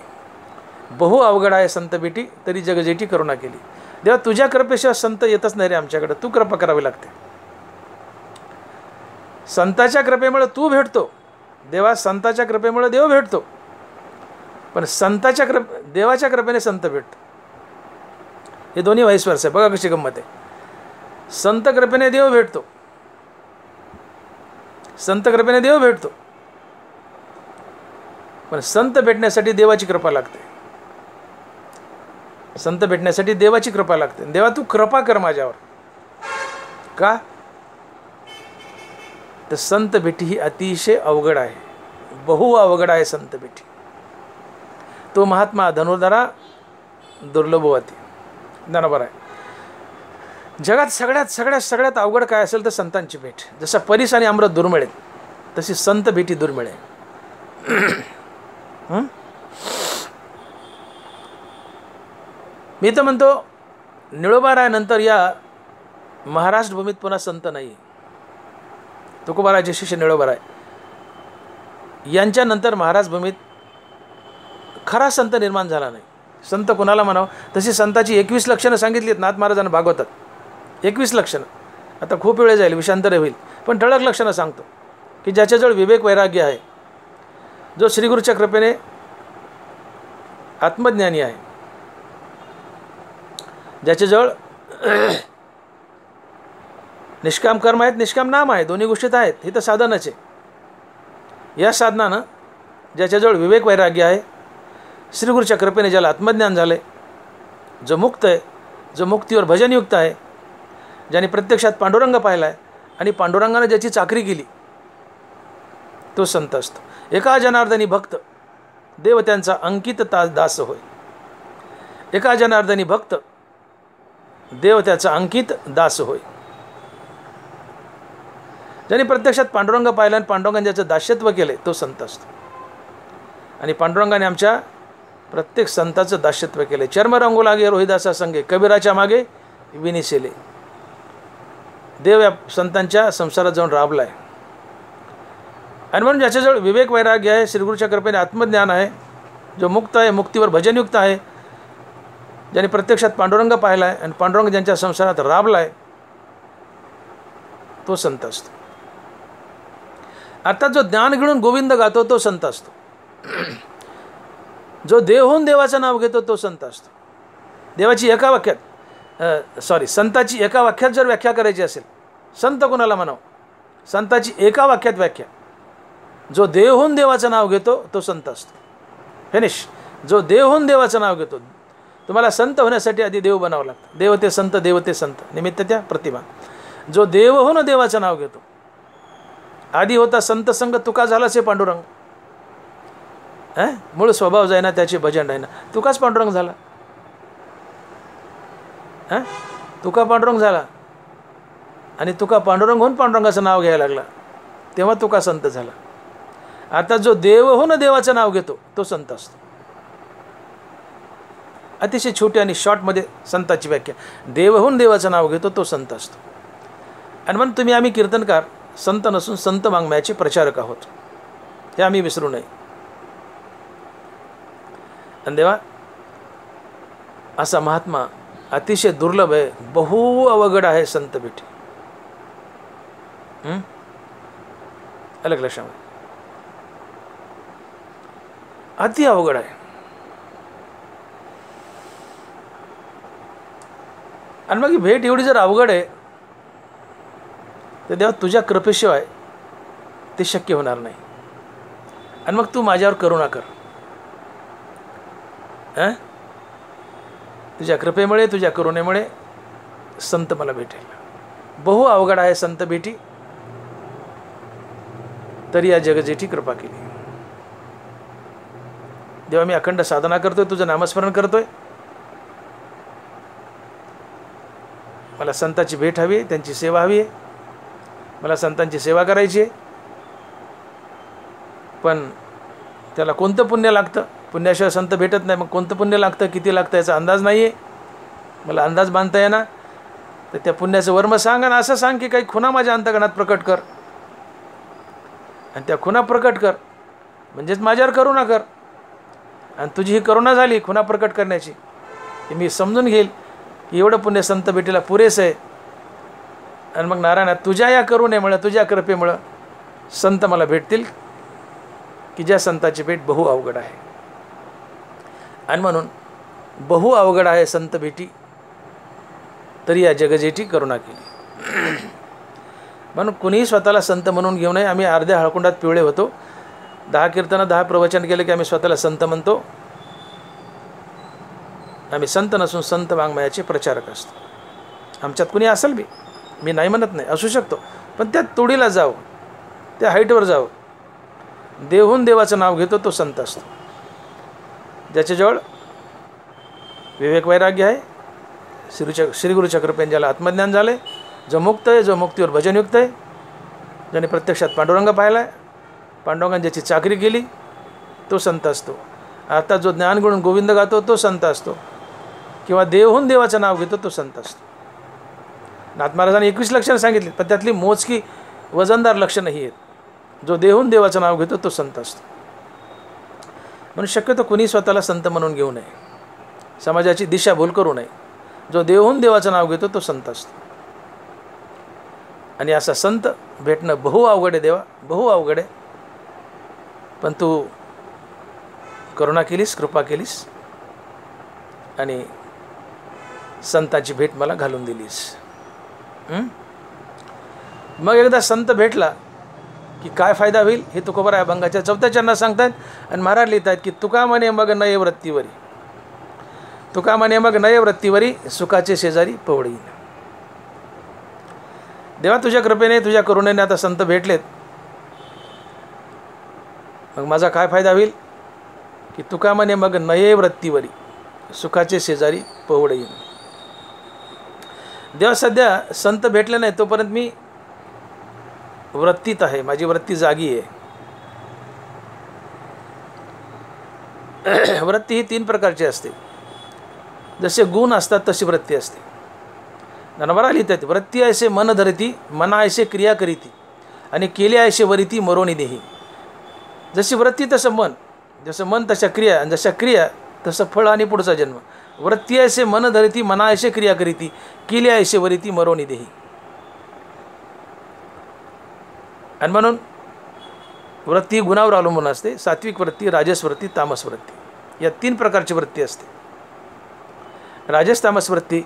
बहु अवघड आहे संत भेटी तरी जगजेटी करुणा केली. देवा तुझ्या कृपेशिवाय संत येतच नाही रे आमच्याकडे, तू कृपा करावी लागते. संताच्या कृपेमुळे तू भेटतो देवा, संताच्या कृपेमुळे देव भेटतो, पण संताच्या देवाच्या कृपेने संत भेटतो. हे दोन्ही व्हाईस वर्सा आहे. बघा कशी गंमत आहे. संत कृपेने देव भेटतो, संत कृपेने देव भेटतो, पण संत भेटण्यासाठी देवाची कृपा लागते. संत भेटण्यासाठी देवाची कृपा लागते. देवा तू कृपा कर माझ्यावर. का, तर संत भेटी ही अतिशय अवघड आहे, बहु अवघड आहे संत भेटी. तो महात्मा धनुर्धरा दुर्लभवती. बरोबर आहे. जगात सगळ्यात अवघड काय असेल तर संतांची भेट. जसं परीस आणि अमृत दुर्मिळ आहेत तशी संत भेटी दुर्मिळ आहे. मी तर म्हणतो निळोबारायानंतर या महाराष्ट्र भूमीत पुन्हा संत नाही. तुकोबारायाचे शिष्य निळोबाराय यांच्यानंतर महाराज भूमीत खरा संत निर्माण झाला नाही. संत कोणाला म्हणावं, तशी संताची 21 लक्षणं सांगितली आहेत नाथ महाराजांना भागवतात. 21 लक्षणं. आता खूप वेळ जाईल, विषांतर होईल, पण ठळक लक्षणं सांगतो की ज्याच्याजवळ विवेक वैराग्य आहे, जो श्रीगुरूच्या कृपेने आत्मज्ञानी आहे, ज्याच्याजवळ निष्काम कर्म आहेत, निष्काम नाम आहे, दोन्ही गोष्टीत आहेत. हे तर साधनच आहे. या साधनानं ज्याच्याजवळ विवेक वैराग्य आहे, श्रीगुरूच्या कृपेने ज्याला आत्मज्ञान झाले, जो मुक्त आहे, जो मुक्तीवर भजनयुक्त आहे, ज्याने प्रत्यक्षात पांडुरंग पाहिला आहे आणि पांडुरंगाने ज्याची चाकरी केली, तो संत असतो. एका जनार्दनी भक्त देव त्यांचा अंकित दास होय. एका जनार्दनी भक्त देव त्याचा अंकित दास होय. ज्याने प्रत्यक्षात पांडुरंग पाहिला आणि पांडुरंगाने ज्याचं दास्यत्व केले, तो संत असतो. आणि पांडुरंगाने आमच्या प्रत्येक संताचं दास्यत्व केले. चर्म रंगू लागे रोहिदासा संगे, कबीराच्या मागे विनिसेले. देव या संतांच्या संसारात जाऊन राबला आहे. आणि म्हणून ज्याच्याजवळ विवेक वैराग्य आहे, श्रीगुरूच्या कृपेने आत्मज्ञान आहे, जो मुक्त आहे, मुक्तीवर भजनयुक्त आहे, ज्याने प्रत्यक्षात पांडुरंग पाहिला आहे आणि पांडुरंग ज्यांच्या संसारात राबला आहे, तो संत असतो. अर्थात जो ज्ञान घेऊन गोविंद गातो तो संत असतो. जो देव होऊन देवाचं नाव घेतो तो संत असतो. देवाची एका वाक्यात संताची एका वाक्यात जर व्याख्या करायची असेल, संत कोणाला म्हणावं, संताची एका वाक्यात व्याख्या, जो देव होऊन देवाचं नाव घेतो तो संत असतो. फिनिश. जो देव होऊन देवाचं नाव घेतो. तुम्हाला संत होण्यासाठी आधी देव बनावं लागतं. देव ते संत, देव ते संत, निमित्त त्या प्रतिभा. जो देव होऊन देवाचं नाव घेतो, आधी होता संत संग तुका झालाच हे पांडुरंग. मूळ स्वभाव जाईना त्याचे भजन राहीना. तुकाच पांडुरंग झाला. तुका पांडुरंग झाला आणि तुका पांडुरंग होऊन पांडुरंगाचं नाव घ्यायला लागला, तेव्हा तुका संत झाला. आता जो देव होऊन देवाचं नाव घेतो तो संत असतो. अतिशय छोटी आणि शॉर्टमध्ये संताची व्याख्या. देव होऊन देवाचं नाव घेतो तो संत असतो. आणि म्हणून तुम्ही आम्ही कीर्तनकार संत नसून संत वाङ्मयाचे प्रचारक आहोत, हे आम्ही विसरू नये. आणि देवा असा महात्मा अतिशय दुर्लभ आहे, बहु अवघड आहे संत भेटी. अलग लक्षामध्ये अति अवघड आहे. आणि मग ही भेट एवढी जर अवघड आहे तर देवा तुझ्या कृपेशिवाय ते शक्य होणार नाही. आणि मग तू माझ्यावर करुणा कर. तुझ्या कृपेमुळे, तुझ्या करुणेमुळे संत मला भेटेल. बहु अवघड आहे संत भेटी, तरी या जगजेठी कृपा केली. देवा, मी अखंड साधना करतोय, तुझं नामस्मरण करतोय, मला संतांची भेट हवी आहे, त्यांची सेवा हवी आहे, मला संतांची सेवा करायची आहे. पण त्याला कोणतं पुण्य लागतं? पुण्याशिवाय संत भेटत नाही. मग कोणतं पुण्य लागतं, किती लागतं याचा अंदाज नाही आहे, मला अंदाज बांधता येणार. तर त्या पुण्याचं वर्म सांग आणि असं सांग की काही खुणा माझ्या अंतःकरणात प्रकट कर, आणि त्या खुणा प्रकट कर, म्हणजेच माझ्यावर करुणा कर. आणि तुझी ही करुणा झाली खुणा प्रकट करण्याची, की मी समजून घेईल की एवढं पुण्य संत भेटीला पुरेसं आहे. आणि मग नारायणा, तुझ्या या करुणेमुळं, तुझ्या कृपेमुळं संत मला भेटतील, की ज्या संताची भेट बहु अवघड आहे. आणि म्हणून बहु अवघड आहे संत भेटी, तरी या जगजेठी करुणा केली. म्हणून कुणीही स्वतःला संत म्हणून घेऊ नये. आम्ही अर्ध्या हळकुंडात पिवळे होतो. 10 कीर्तनं 10 प्रवचन केलं की आम्ही स्वतःला संत म्हणतो. आम्ही संत नसून संत वाङ्मयाचे प्रचारक असतो. आमच्यात कुणी असेल बी, मी नाही म्हणत नाही, असू शकतो, पण त्या तोडीला जावं, त्या हाईटवर जावं. देवहून देवाचं नाव घेतो तो संत असतो. ज्याच्याजवळ विवेक वैराग्य आहे, श्री गुरुच्या कृपेने ज्याला आत्मज्ञान झाले, जो मुक्त आहे, जो मुक्तीवर भजनयुक्त आहे, ज्याने प्रत्यक्षात पांडुरंग पाहिला आहे, पांडुरंगाने ज्याची चाकरी केली, तो संत असतो. आता जो ज्ञान गुण गोविंद गातो तो संत असतो, किंवा देवहून देवाचं नाव घेतो तो संत असतो. नाथ महाराजांनी 21 लक्षणं सांगितली, पण त्यातली मोजकी वजनदार लक्षणं ही आहेत. जो देवहून देवाचं नाव घेतो तो संत असतो. म्हणून शक्यतो कुणी स्वतःला संत म्हणून घेऊ नये, समाजाची दिशाभूल करू नये. जो देवहून देवाचं नाव घेतो तो संत असतो. आणि असा संत भेटणं बहु अवघड आहे देवा, बहु अवघड आहे. पण तू करुणा केलीस, कृपा केलीस, आणि संताची भेट मला घालून दिलीस. मग एकदा संत भेटला की काय फायदा होईल हे तुकोबराय अभंगाच्या 4थ्या चरणात सांगतात. आणि महाराज लिहितात की तुका म्हणे मग नये वृत्तीवरी, तुका म्हणे मग नये वृत्तीवरी, सुखाचे शेजारी पवळीन. देवा, तुझ्या कृपेने, तुझ्या करुणेने आता संत भेटलेत, मग माझा काय फायदा होईल? की तुका म्हणे मग नये वृत्तीवरी, सुखाचे शेजारी पवळीन. देवा, सध्या संत भेटले नाही तोपर्यंत मी वृत्तीत आहे, माझी वृत्ती जागी आहे. वृत्ती ही 3 प्रकारची असते. जसे गुण असतात तशी वृत्ती असते. ननवरा लिहितात, वृत्ती ऐसे मन धरती, मना ऐसे क्रिया करीती, आणि केले ऐसे वरिती मरोनी देही. जशी वृत्ती तसं मन, जसं मन तशा क्रिया, आणि जशा क्रिया तसं फळ आणि पुढचा जन्म. वृत्ती ऐसे मन धरती, मना ऐसे क्रिया करीती, केले ऐसे वरिती मरोनी देही. आणि म्हणून वृत्ती गुणावर अवलंबून असते. सात्विक वृत्ती, राजस वृत्ती, तामस वृत्ती, या 3 प्रकारची वृत्ती असते. राजस तामस वृत्ती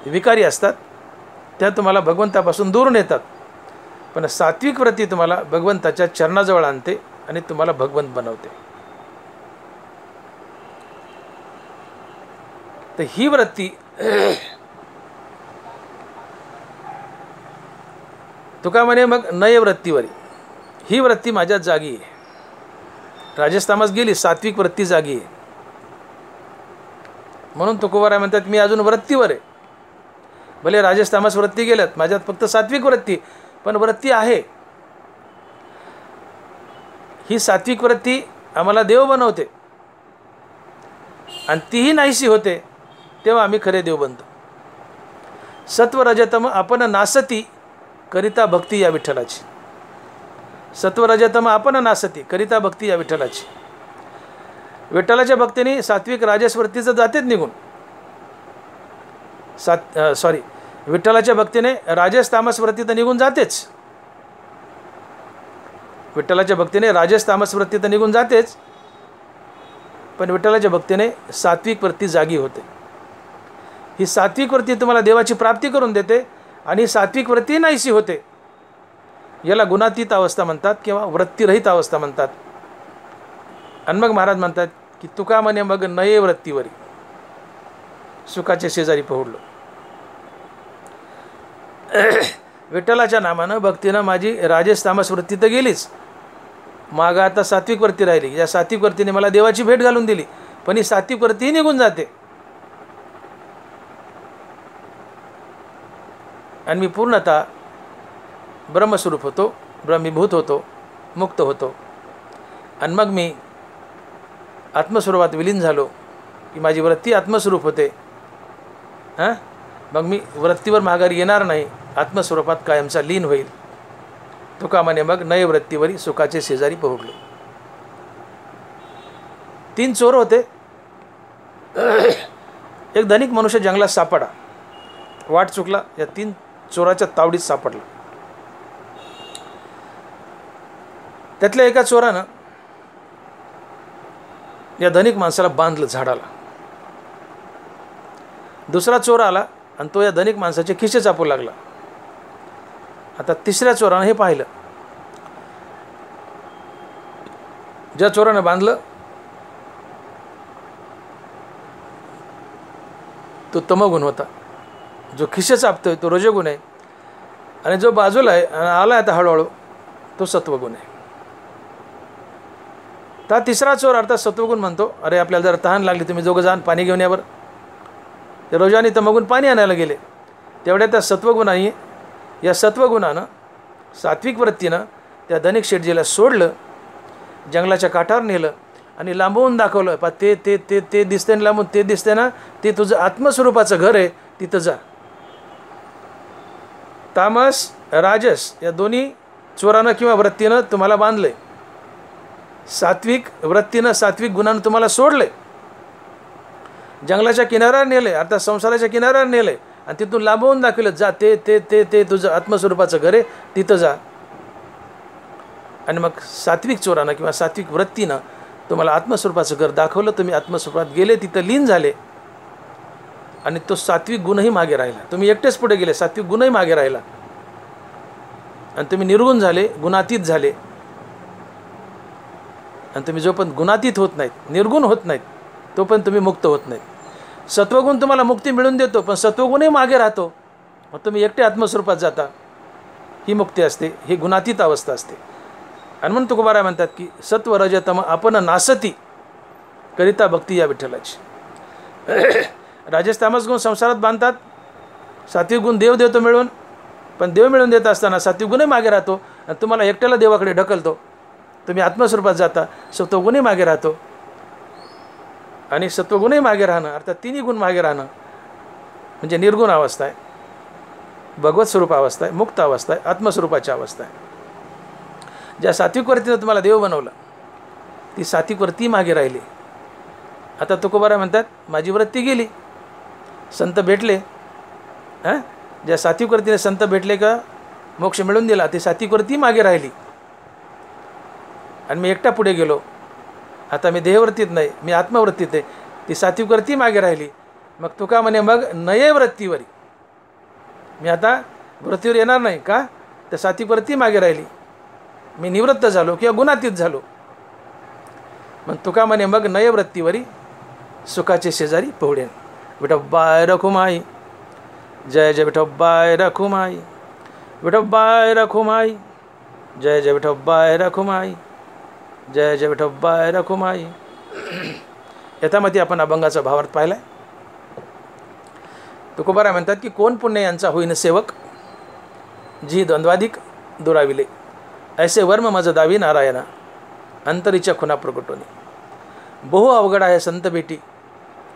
विकारी असतात, त्या तुम्हाला भगवंतापासून दूर नेतात. पण सात्विक वृत्ती तुम्हाला भगवंताच्या चरणाजवळ आणते आणि तुम्हाला भगवंत बनवते. तर ही वृत्ती तुका म्हणे मग नय वृत्तीवरी, ही वृत्ती माझ्यात जागी आहे. राजस्थामास गेली, सात्विक वृत्ती जागी आहे. म्हणून तुकोबाराय म्हणतात मी अजून वृत्तीवर आहे. भले राजस्थामास वृत्ती गेल्यात, माझ्यात फक्त सात्विक वृत्ती, पण वृत्ती आहे. ही सात्विक वृत्ती आम्हाला देव बनवते, आणि तीही नाहीशी होते तेव्हा आम्ही खरे देव बनतो. सत्व रजतम आपण नासती करिता भक्ती या विठ्ठलाची. सत्व रजतम आपण नासती करिता भक्ती या विठ्ठलाची. विठ्ठलाच्या भक्तीने सात्विक राजस वृत्तीचं जातेच निघून. विठ्ठलाच्या भक्तीने राजस तामस वृत्ती तर निघून जातेच. विठ्ठलाच्या भक्तीने राजस तामस वृत्ती तर निघून जातेच, पण विठ्ठलाच्या भक्तीने सात्विक वृत्ती जागी होते. ही सात्विक वृत्ती तुम्हाला देवाची प्राप्ती करून देते, आणि सात्विक वृत्ती नाहीशी होते. याला गुणातीत अवस्था म्हणतात किंवा वृत्तीरहित अवस्था म्हणतात. आणि मग महाराज म्हणतात की तुका म्हणे मग नये वृत्तीवरी सुखाचे शेजारी पहुडलो. विठ्ठलाच्या नामानं भक्तीनं माझी राजेश तामस वृत्ती तर गेलीच, मागं आता सात्विक वृत्ती राहिली. या सात्विक वृत्तीने मला देवाची भेट घालून दिली, पण ही सात्विक वृत्तीही निघून जाते आणि मी पूर्णतः ब्रह्मस्वरूप होतो, ब्रह्मीभूत होतो, मुक्त होतो. आणि मग मी आत्मस्वरूपात विलीन झालो की माझी वृत्ती आत्मस्वरूप होते. मग मी वृत्तीवर माघारी येणार नाही, आत्मस्वरूपात कायमचा लीन होईल. तुका म्हणे मग नये वृत्तीवरी सुखाचे शेजारी पहुडलो. 3 चोर होते. एक धनिक मनुष्य जंगलात सापडा, वाट चुकला, या 3 चोराच्या तावडीत सापडला. त्यातल्या एका चोरानं या धनिक माणसाला बांधलं झाडाला. दुसरा चोर आला आणि तो या धनिक माणसाचे खिसे चापू लागला. आता तिसऱ्या चोरानं हे पाहिलं. ज्या चोरानं बांधलं तो तमगुण होता, जो खिसे चापतोय तो रजोगुण आहे, आणि जो बाजूला आहे आणि आला आता हळूहळू तो सत्वगुण आहे. तर तिसरा चोर अर्थात सत्वगुण म्हणतो, अरे आपल्याला जर तहान लागली, तुम्ही दोघं जाण पाणी घेऊन यावर. ते रोजानी तमगुण पाणी आणायला गेले. तेवढ्या त्या सत्वगुणाने, या सत्वगुणानं सात्विक वृत्तीनं त्या धनिक शेठजीला सोडलं, जंगलाच्या काठावर नेलं आणि लांबवून दाखवलं, पा ते ते ते ते दिसते ना लांबून, ते दिसते ना, ते तुझं आत्मस्वरूपाचं घर आहे, तिथं जा. तामस राजस या दोन्ही चोरानं किंवा वृत्तीनं तुम्हाला बांधले, सात्विक वृत्तीनं सात्विक गुणानं तुम्हाला सोडले, जंगलाच्या किनाऱ्यावर नेले, अर्थात संसाराच्या किनाऱ्यावर नेले आणि तिथून लांबवून दाखवलं, जा ते ते ते ते तुझं आत्मस्वरूपाचं घर आहे, तिथं जा. आणि मग सात्विक चोरानं किंवा सात्विक वृत्तीनं तुम्हाला आत्मस्वरूपाचं घर दाखवलं, तुम्ही आत्मस्वरूपात गेले, तिथं लीन झाले आणि तो सात्विक गुणही मागे राहिला. तुम्ही एकटेच पुढे गेले, सात्विक गुणही मागे राहिला आणि तुम्ही निर्गुण झाले, गुणातीत झाले. आणि तुम्ही जोपर्यंत गुणातीत होत नाहीत, निर्गुण होत नाहीत, तोपर्यंत तुम्ही मुक्त होत नाहीत. सत्वगुण तुम्हाला मुक्ती मिळून देतो, पण सत्वगुणही मागे राहतो, मग तुम्ही एकटे आत्मस्वरूपात जाता. ही मुक्ती असते, ही गुणातीत अवस्था असते. आणि म्हणून तुकोबाराय म्हणतात की सत्व रजतम आपण नासती करिता भक्ती या विठ्ठलाची. राजस तामस गुण संसारात बांधतात, सात्विक गुण देव देतो मिळून, पण देव मिळून देत असताना सात्विक गुणही मागे राहतो आणि तुम्हाला एकट्याला देवाकडे ढकलतो. तुम्ही आत्मस्वरूपात जाता, सत्वगुणही मागे राहतो. आणि सत्वगुणही मागे राहणं अर्थात 3 गुण मागे राहणं म्हणजे निर्गुण अवस्था आहे, भगवत स्वरूप अवस्था आहे, मुक्त अवस्था आहे, आत्मस्वरूपाची अवस्था आहे. ज्या सात्विक वृत्तीनं तुम्हाला देव बनवलं, ती सात्विक वृत्ती मागे राहिली. आता तुकोबाराय म्हणतात माझी वृत्ती गेली, संत भेटले. ज्या सात्विक वृत्तीने संत भेटले का मोक्ष मिळून दिला, ती सात्विक वृत्ती मागे राहिली आणि मी एकटा पुढे गेलो. आता मी देहवृत्तीत नाही, मी आत्मवृत्तीत आहे, ती सात्विक वृत्ती मागे राहिली. मग तुका म्हणे मग नये वृत्तीवरी मी आता वृत्तीवर येणार नाही का, तर सात्विक वृत्ती मागे राहिली, मी निवृत्त झालो किंवा गुणातीत झालो. मग तुका म्हणे मग नये वृत्तीवरी सुखाचे शेजारी पहुडेन. विठोबाय रखुमाई, जय जय विठोबाय रखुमाई, विठोबाय रखुमाई, जय जय विठोबाय रखुमाई, जय जय विठोबाय रखुमाई. यथामती आपण अभंगाचा भावार्थ पाहिला आहे. तुकोबाराय म्हणतात की कोण पुण्य यांचा होईन सेवक, जी द्वंद्वाधिक दुराविले, ऐसे वर्म मज दावी नारायणा, अंतरीच्या खुना प्रकटोनी. बहु अवघड आहे संत भेटी,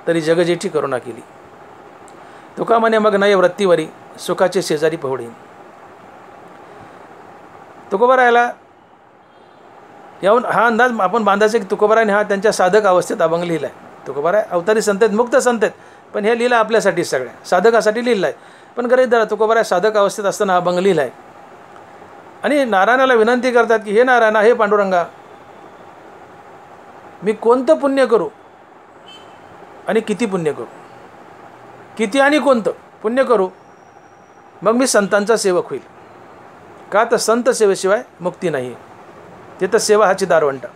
तरी जगजेठी करुणा केली. तुका म्हणे मग नये वृत्तीवरी सुखाचे शेजारी पहुडेन. तुकोबारायला याहून हा अंदाज आपण बांधायचा की तुकोबारायने हा त्यांच्या साधक अवस्थेत अभंग लिहिला आहे. तुकोबाराय अवतारी संत आहेत, मुक्त संत आहेत, पण हे लिहिलं आपल्यासाठी, सगळ्या साधकासाठी लिहिलं आहे. पण गरीब जरा तुकोबाराय साधक अवस्थेत असताना हा अभंग लिहिला आहे आणि नारायणाला विनंती करतात की हे नारायणा, हे पांडुरंगा, मी कोणतं पुण्य करू आणि किती पुण्य करू, किती आणि कोणतं पुण्य करू, मग मी संतांचा सेवक होईल का, तर संत सेवेशिवाय मुक्ती नाही. तिथं सेवा हाची दारवंटा.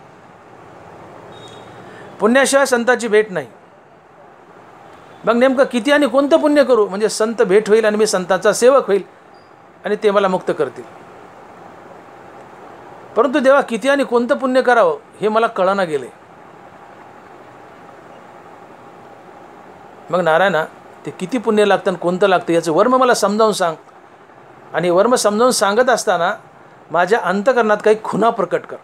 पुण्याशिवाय संताची भेट नाही. मग नेमकं किती आणि कोणतं पुण्य करू म्हणजे संत भेट होईल आणि मी संतांचा सेवक होईल आणि ते मला मुक्त करतील. परंतु देवा किती आणि कोणतं पुण्य करावं हे मला कळना गेले. मग नारायणा ते किती पुण्य लागतं आणि कोणतं लागतं याचं वर्म मला समजावून सांग. आणि वर्म समजावून सांगत असताना माझ्या अंतकरणात काही खुणा प्रकट कर.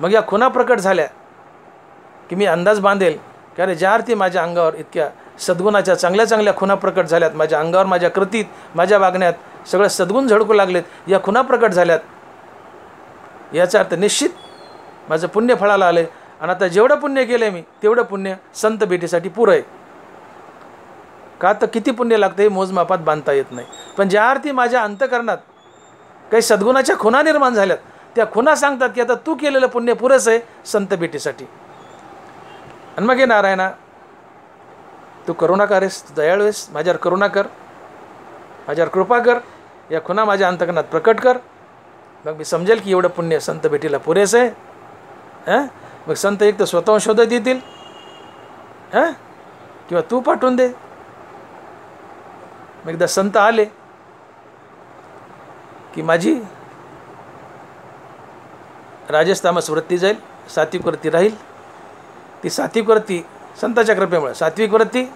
मग या खुणा प्रकट झाल्या की मी अंदाज बांधेल की अरे ज्या अर्थी माझ्या अंगावर इतक्या सद्गुणाच्या चांगल्या चांगल्या खुणा प्रकट झाल्यात, माझ्या अंगावर, माझ्या कृतीत, माझ्या वागण्यात सगळं सद्गुण झळकू लागलेत, या खुणा प्रकट झाल्यात, याचा अर्थ निश्चित माझं पुण्य फळाला आलं. आणि आता जेवढं पुण्य केलं आहे मी तेवढं पुण्य संत भेटीसाठी पुरं आहे. का तर किती पुण्य लागतं हे मोजमापात बांधता येत नाही. पण ज्या अर्थी माझ्या अंतकरणात काही सद्गुणाच्या खुणा निर्माण झाल्यात, त्या खुणा सांगतात की आता तू केलेलं पुण्य पुरेसं आहे संत भेटीसाठी. आणि मग हे नारायणा तू करुणाकार आहेस, तू दयाळू आहेस, माझ्यावर करुणा कर, माझ्यावर कृपा कर, या खुणा माझ्या अंतकरणात प्रकट कर. मग मी समजेल की एवढं पुण्य संत भेटीला पुरेसं आहे. मग संत एक तर स्वतः शोधत येतील किंवा तू पाठवून दे. मग एकदा संत आले की माझी राजस-तामस वृत्ती जाईल, सात्विक वृत्ती राहील. ती सात्विक वृत्ती संताच्या कृपेमुळे सात्विक वृत्ती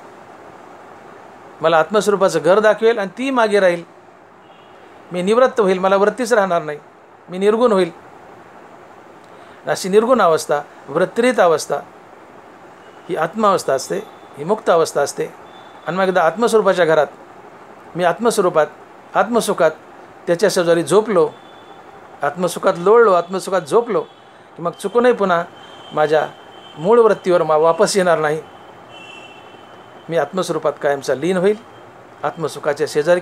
मला आत्मस्वरूपाचं घर दाखवेल आणि ती मागे राहील. मी निवृत्त होईल, मला वृत्तीच राहणार नाही, मी निर्गुण होईल. अशी निर्गुण अवस्था, वृत्तिरहित अवस्था ही आत्मावस्था असते, ही मुक्त अवस्था असते. आणि मग एकदा आत्मस्वरूपाच्या घरात मी आत्मस्वरूपात आत्मसुखात त्याच्या शेजारी झोपलो, आत्मसुखात लोळलो, आत्मसुखात झोपलो की मग चुकूनही पुन्हा माझ्या मूळ वृत्तीवर वापस येणार नाही. मी आत्मस्वरूपात कायमचा लीन होईल, आत्मसुखाच्या शेजारी